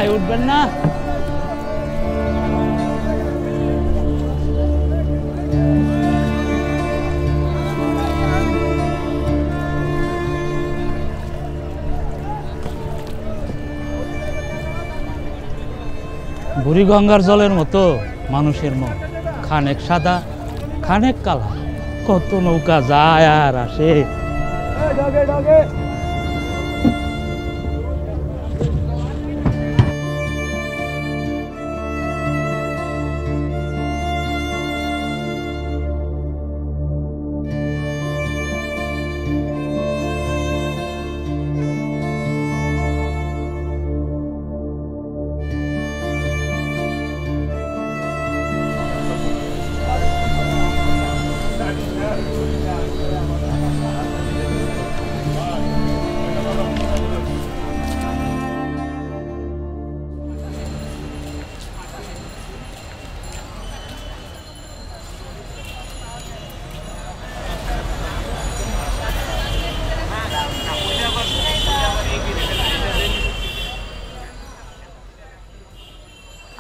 ভাই উঠবেন না? বুড়িগঙ্গার জলের মতো মানুষের মন, খানেক সাদা খানেক কালা, কত নৌকা যায় আর আসে।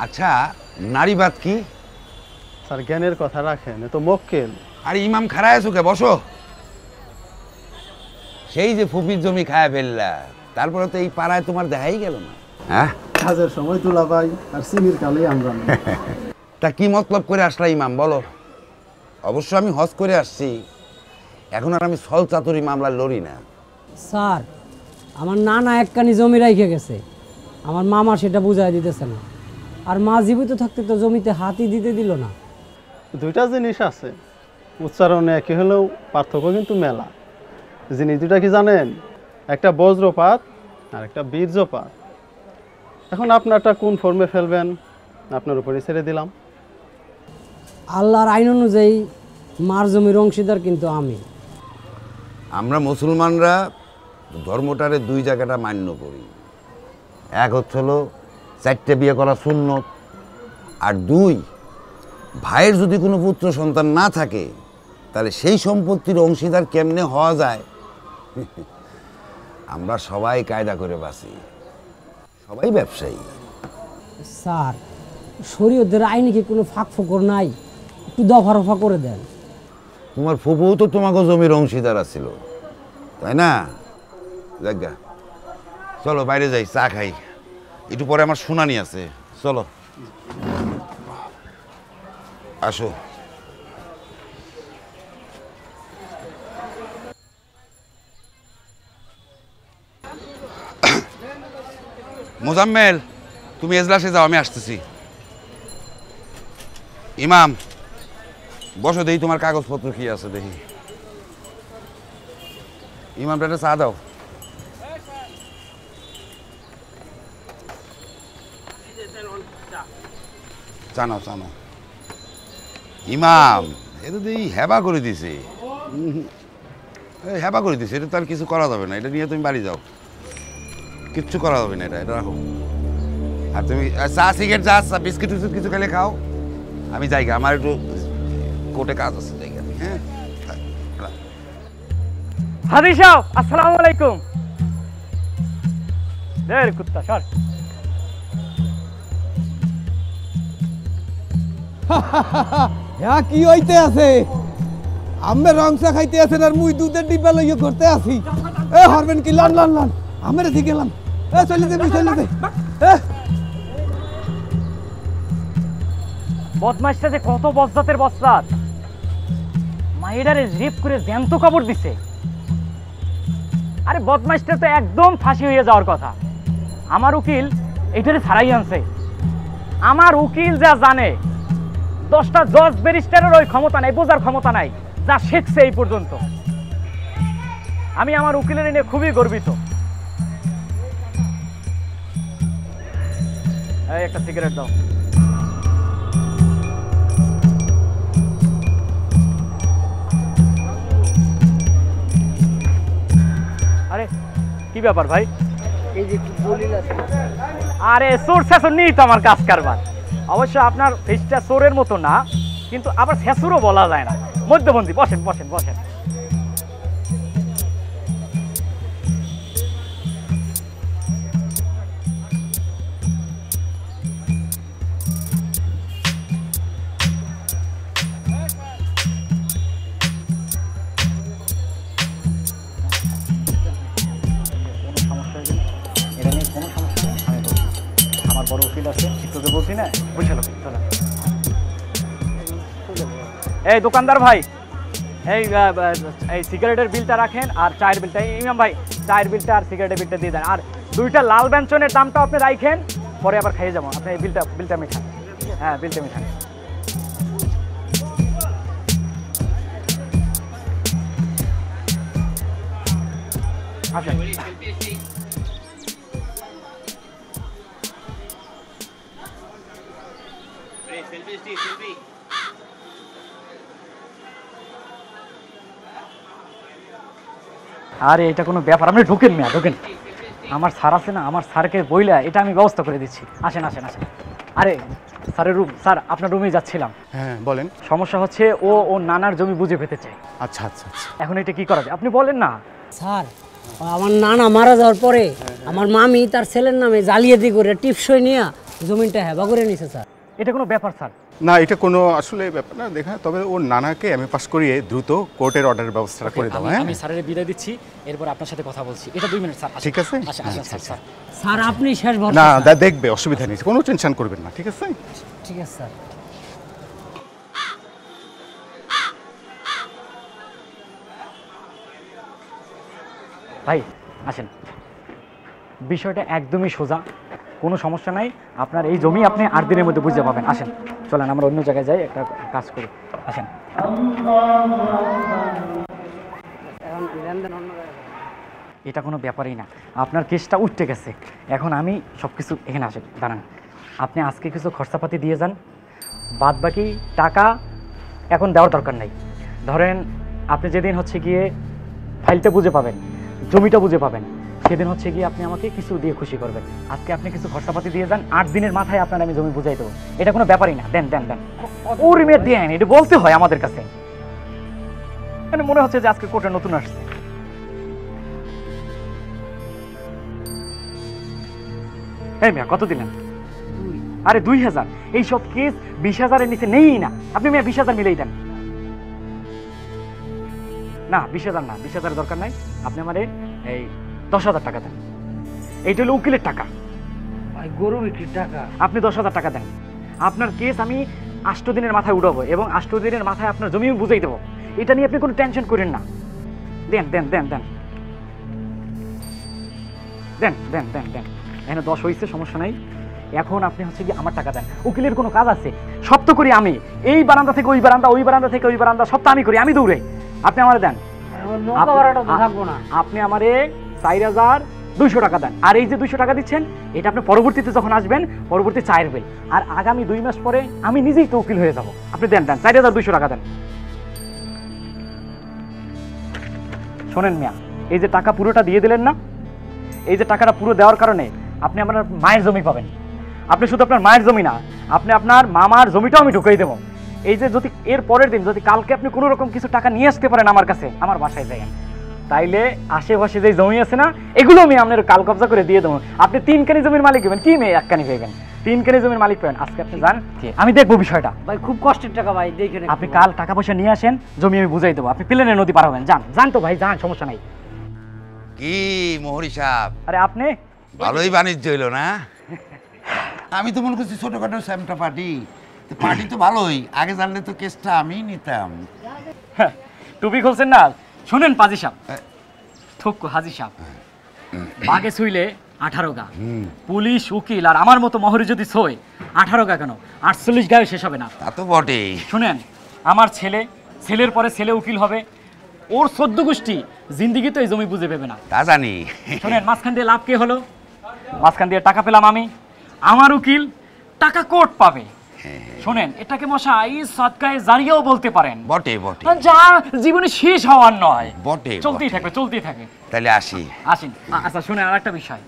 আচ্ছা, নারীবাদ কি? স্যার জ্ঞানের কথা রাখেন, এ তো মক্কেল। আরে ইমাম খাড়ায় আছো কে? বসো। সেই যে ফুপির জমি খায়া ফেললা, তারপরে তো এই পাড়ায় তোমার দেখাই গেল না। হ্যাঁ, কাজের সময় তুলা পাই আর সিমির কালেই আমরা। তা কি মতলব করে আসলা ইমাম, বলো? অবশ্য আমি হজ করে আসছি, এখন আর আমি ছল চাতুরি মামলা লড়ি না। স্যার, আমার নানা একখানি জমি রাইখে গেছে, আমার মামা সেটা বুঝাই দিতেছে না, আর মা জীবিত থাকতে তো জমিতে হাতই দিতে দিল না। দুইটা জিনিস আছে, উচ্চারণে একই হলেও পার্থক্য কিন্তু মেলা। জিনিস দুটা কি জানেন? একটা বজ্রপাত আর একটা বীর্যপাত। এখন আপনারটা কোন ফর্মে ফেলবেন আপনার উপরে ছেড়ে দিলাম। আল্লাহর আইন অনুযায়ী মার জমির অংশীদার কিন্তু আমি। আমরা মুসলমানরা ধর্মটারে দুই জায়গাটা মান্য করি। এক হচ্ছিল 4টে বিয়ে করা সুন্নত, আর 2, ভাইয়ের যদি কোনো পুত্র সন্তান না থাকে তাহলে সেই সম্পত্তির অংশীদার কেমনে হওয়া যায়। আমরা সবাই কায়দা করে বাঁচি, সবাই ব্যবসায়ী। স্যার, শরীয়তের আইনে কি কোনো ফাঁক ফোকর নাই? একটু দফা রফা করে দেন। তোমার ফুপুও তো তোমাকে জমির অংশীদার আছিল, তাই না? জায়গা, চলো বাইরে যাই, চা খাই, একটু পরে আমার শুনানি আছে। চলো আসো। মোজাম্মেল, তুমি এজলাসে যাও, আমি আসতেছি। ইমাম বসো, দেখি তোমার কাগজপত্র কি আছে দেখি। ইমামটা একটা চা দাও। জানো জানো ইমাম, এটা তো হেবা করে দিছে, হেবা করে দিছে, এটা তো আর কিছু করা যাবে না। এটা নিয়ে তুমি বাড়ি যাও, কিচ্ছু করা যাবে না, এটা এটা রাখো। আর তুমি চা সিগারেট চা বিস্কিট টিস্কিট কিছু খেলে খাও। আমি যাই, আমার একটু কোর্টে কাজ আছে, জায়গা। হ্যাঁ, হাজি সাহেব আসসালামু আলাইকুম। দের কুত্তা সর। হ্যাঁ, কি হইতে আছে? আমি রংসা খাইতে আছেন আর মুই দুধের ডিব্বা লইয়া করতে আছি। এ হরবেন কি? লন লন লন, আমি রেখে গেলাম। এ চলে দে, চলে দে। বদমাইশটা যে কত বজ্জাতের বস্তাত, মাইডারে রেপ করে জ্যান্ত কবর দিছে। আরে বদমাইশটা তো একদম ফাঁসি হয়ে যাওয়ার কথা। আমার উকিল এটারে ছাড়াই আনছে। আমার উকিল যা জানে, 10টা জজ ব্যারিস্টারের ওই ক্ষমতা নাই, বোঝার ক্ষমতা নাই যা শিখছে এই পর্যন্ত। আমি আমার উকিলের নিয়ে খুবই গর্বিত। এই একটা সিগারেট দাও। আরে কি ব্যাপার ভাই? এই যে দলিল আছে। আরে চোর শেষর নেই তো আমার কাজ কারবার। অবশ্য আপনার ফেসটা চোরের মতো না, কিন্তু আবার শেষরও বলা যায় না, মধ্যবন্ধী। বসেন বসেন বসেন। উকিল আছে তোকে বলছি না, বুঝলো চলো। এই দোকানদার ভাই, এই সিগারেটের বিলটা রাখেন আর চায়ের বিলটা, ইমাম ভাই চায়ের বিলটা আর সিগারেটের বিলটা দিয়ে দেন, আর 2টা লাল ব্যঞ্জনের দামটা আপনি রাখেন, পরে আবার খাইয়ে যাবো। আপনি এই বিলটা মিঠান, হ্যাঁ বিলটা মিঠান। আচ্ছা আরে এটা কোনো ব্যাপার, আপনি ঢুকেন মিয়া ঢুকেন। আমার স্যার আছে না, আমার স্যারকে বইলা এটা আমি ব্যবস্থা করে দিচ্ছি। আসেন আসেন আসেন। আরে স্যারের রুম, স্যার আপনার রুমেই যাচ্ছিলাম। হ্যাঁ বলেন। সমস্যা হচ্ছে ও নানার জমি বুঝে পেতে চায়। আচ্ছা আচ্ছা আচ্ছা। এখন এটা কি করা যায় আপনি বলেন না। স্যার আমার নানা মারা যাওয়ার পরে আমার মামি তার ছেলের নামে জালিয়াতি করে টিপসই নিয়ে জমিটা হেবা করে নিছে স্যার। এটা কোনো ব্যাপার স্যার? না এটা কোনো আসলে ব্যাপার না দেখা, তবে ওর নানাকে আমি পাস করিয়ে দ্রুত কোর্টের অর্ডারের ব্যবস্থা করে দাও। হ্যাঁ আমি স্যারের বিদায় দিচ্ছি, এরপর আপনার সাথে কথা বলছি। এটা 2 মিনিট স্যার। ঠিক আছে। আচ্ছা আচ্ছা স্যার। স্যার স্যার আপনি শেষ ভরসা। না স্যার। দেখবে, অসুবিধা নেই, কোনো টেনশন করবেন না, ঠিক আছে। ঠিক আছে স্যার। ভাই আসেন, বিষয়টা একদমই সোজা, কোনো সমস্যা নাই। আপনার এই জমি আপনি 8 দিনের মধ্যে বুঝতে পাবেন। আসেন চলেন আমরা অন্য জায়গায় যাই, একটা কাজ করি। আসেন। এটা কোনো ব্যাপারই না, আপনার কেসটা উঠতে গেছে। এখন আমি সব কিছু, এখানে আসেন দাঁড়ান, আপনি আজকে কিছু খরচাপাতি দিয়ে যান, বাদ বাকি টাকা এখন দেওয়ার দরকার নাই। ধরেন আপনি যেদিন হচ্ছে গিয়ে ফাইলটা বুঝে পাবেন, জমিটা বুঝে পাবেন, সেদিন হচ্ছে গিয়ে আপনি আমাকে কিছু দিয়ে খুশি করবেন। আজকে আপনি কিছু খরচাপাতি দিয়ে যান, 8 দিনের মাথায় আপনার আমি জমি বুঝাই দেবো। এটা কোনো ব্যাপারই না, দেন দেন দেন। ওর মেয়ে দেন, এটা বলতে হয় আমাদের কাছে। মানে মনে হচ্ছে যে আজকে কোর্টে নতুন আসছে। এই মিয়া কত দিলেন? আরে 2000। এইসব কেস 20,000-এর নিচে নেই না। আপনি মিয়া 20,000 মিলেই দেন। না 20,000 না, 20,000 দরকার নাই। আপনি আমারে এই 10,000 টাকা দেন। এইটা হলো উকিলের টাকা। ভাই গরু বিক্রির টাকা। আপনি 10,000 টাকা দেন। আপনার কেস আমি 8 দিনের মাথায় উঠাবো এবং 8 দিনের মাথায় আপনার জমি বুঝাই দেবো। এটা নিয়ে আপনি কোনো টেনশন করেন না। দেন দেন দেন দেন দেন দেন দেন দেন। এখানে 10 হয়েছে, সমস্যা নাই। এখন আপনি হচ্ছে কি আমার টাকা দেন। উকিলের কোনো কাজ আছে? সব তো করি আমি। এই বারান্দা থেকে ওই বারান্দা, ওই বারান্দা থেকে ওই বারান্দা, সব তো আমি করি, আমি দৌড়ে। আপনি আমার দেন। থাকবো না। আপনি আমারে 4,200 টাকা দেন। আর এই যে 200 টাকা দিচ্ছেন, এটা আপনি পরবর্তীতে যখন আসবেন, পরবর্তী চায়ের বিল। আর আগামী 2 মাস পরে আমি নিজেই তো উকিল হয়ে যাব। আপনি দেন দেন 4,200 টাকা দেন। শোনেন মিয়া, এই যে টাকা পুরোটা দিয়ে দিলেন না, এই যে টাকাটা পুরো দেওয়ার কারণে আপনি আপনার মায়ের জমি পাবেন। আপনি শুধু আপনার মায়ের জমি না, আপনি আপনার মামার জমিটাও আমি ঢুকাই দেবো। এই যে যদি এর পরের দিন যদি কালকে আপনি কোনো রকম কিছু টাকা নিয়ে আসতে পারেন আমার কাছে, আমার বাসায় যাই, তাইলে আশেপাশে যে জমি আছে না, এগুলো আমি আপনার কাল কবজা করে দিয়ে দেবো। আপনি 3 কানি জমির মালিক হবেন। কি মেয়ে 1 কানি পেয়েবেন? 3 কানি জমির মালিক পাবেন। আজকে আপনি যান, আমি দেখবো বিষয়টা। ভাই খুব কষ্টের টাকা ভাই, দেখেন আপনি কাল টাকা পয়সা নিয়ে আসেন, জমি আমি বুঝাই দেবো। আপনি প্লেনের নদী পার হবেন। যান যান তো ভাই, যান, সমস্যা নাই। কি মোহরি সাহেব, আরে আপনি ভালোই বাণিজ্য হইলো না? আমি তো মনে করছি ছোটখাটো স্যামটা পার্টি, পার্টি তো ভালোই। আগে জানলে তো কেসটা আমি নিতাম। টুপি খুলছেন না? শুনেন পাজি সাহেব, থুক হাজি সাহেব, বাগে ছুইলে 18 গা। পুলিশ, উকিল আর আমার মতো মহরি যদি ছয় 18 গা কেন, 48 গায়ে শেষ হবে না। তা তো বটেই। শুনেন, আমার ছেলে, ছেলের পরে ছেলে উকিল হবে, ওর 14 গোষ্ঠী জিন্দিগি তো এই জমি বুঝে পেবে না। তা জানি। শুনেন, মাঝখান দিয়ে লাভ কে হলো? মাঝখান দিয়ে টাকা পেলাম আমি, আমার উকিল টাকা কোর্ট পাবে। শোনেন, এটাকে মশাই সদকায়ে জারিয়াও বলতে পারেন। বটে বটে, যা জীবনে শেষ হওয়ার নয়, বটে চলতেই বটে। থাকবে, চলতেই থাকে। তাহলে আসি। আসেন। আচ্ছা শুনেন, আর একটা বিষয়,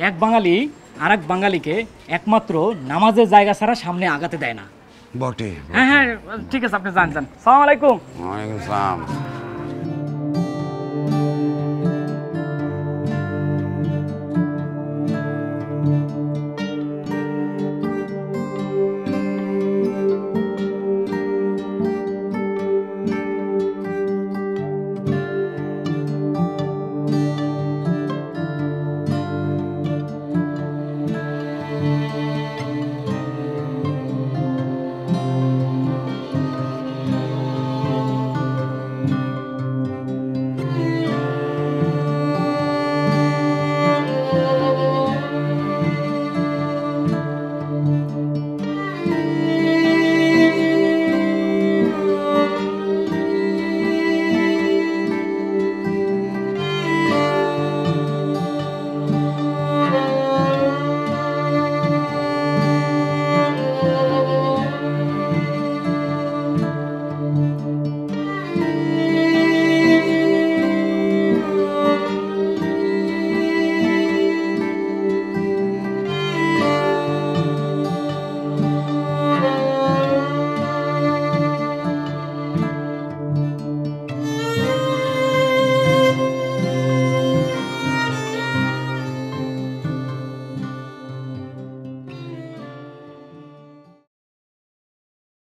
এক বাঙালি আর এক বাঙালিকে একমাত্র নামাজের জায়গা ছাড়া সামনে আগাতে দেয় না। বটে। হ্যাঁ হ্যাঁ ঠিক আছে, আপনি যান যান। সালাম আলাইকুম। ওয়ালাইকুম আসসালাম।